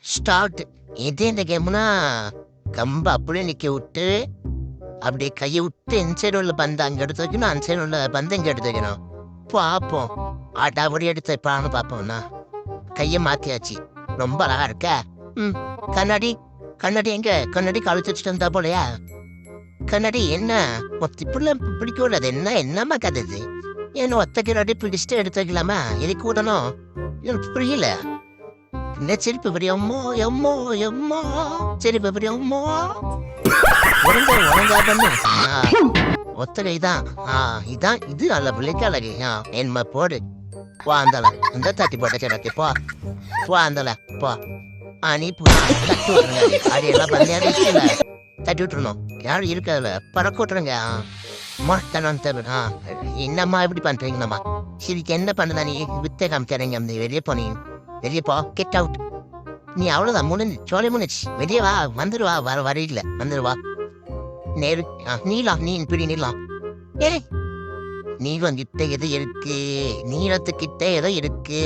Start. இது இந்த கேம்னா கம்ப அப்படியே நிக்க விட்டு அப்படியே கையை விட்டு இந்த சைடு உள்ள பந்து அங்க எடுத்து வைக்கணும், அந்த சைடு உள்ள பந்து இங்க எடுத்து வைக்கணும். பார்ப்போம். ஆட்டாபடி எடுத்து வைப்பான்னு பார்ப்போம்னா கையை மாத்தியாச்சு. ரொம்ப அழகா இருக்க. ம். கண்ணாடி கண்ணாடி எங்க? கண்ணாடி கழுத்து வச்சுட்டு வந்தா போலையா? கண்ணாடி என்ன இப்படில பிடிக்க கூடாது. என்னம்மா கதை இது? ஏன்னா ஒத்த கிராடி பிடிச்சிட்டு எடுத்து வைக்கலாமா? இது கூடணும். எனக்கு புரியல. என்ன செருப்பு பெரிய அம்மோ எம்மோ எம்மோ செருப்பு பெரிய அம்மோ ஒழுங்கா பண்ணு. ஒத்தகை தான். இதான் இது அல்ல பிள்ளைக்கு அழகு. என்ன போடு. போ அந்தல அந்த தட்டி போட்ட கிடக்கு. போ அந்தல போ. நீ தட்டி விட்டுருங்க. அடியெல்லாம் பண்ணியாரு இல்ல தட்டி விட்டுருணும். யாரும் இருக்காதுல பறக்க விட்டுருங்க. மாட்டணும் தருணா. என்னம்மா இப்படி பண்றீங்கம்மா? சரிக்கு என்ன பண்ணுதா? நீ வித்தை காமிக்கிறீங்க. அந்த வெளியே போனீங்க. வெளியே போ. Get out. நீ அவ்வளவுதான் முடிஞ்சு சோழி முடிச்சு. வெளியே வா. வந்துருவா. வர இல்ல வந்துருவா. நேரு நீலாம் நீ இப்படி நீலாம். ஏய் நீளம் கிட்ட எது இருக்கு? நீளத்துக்கிட்ட ஏதோ இருக்கு.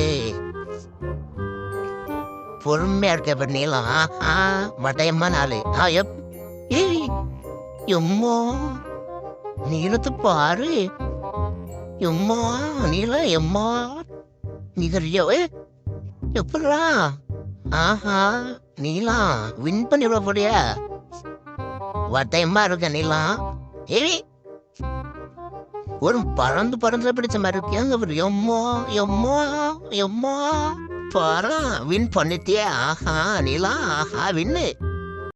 பொறுமையா இருக்க நீளம். மட்டையம்மா நாளு. ஏய் எம்மோ நீளத்து பாரு. எம்மா நீளம் எம்மா நீதறியோ எப்படா? நீலாம் வின் பண்ணிவிட போறியா? வட்டையம்மா இருக்க நீலாம். ஏய் ஒரு பறந்து பிடிச்ச மாதிரி இருக்கு. எம்மோ எம்மோ எம்மோ பாரு வின் பண்ணிட்டியே. நீலாம் வின்னு.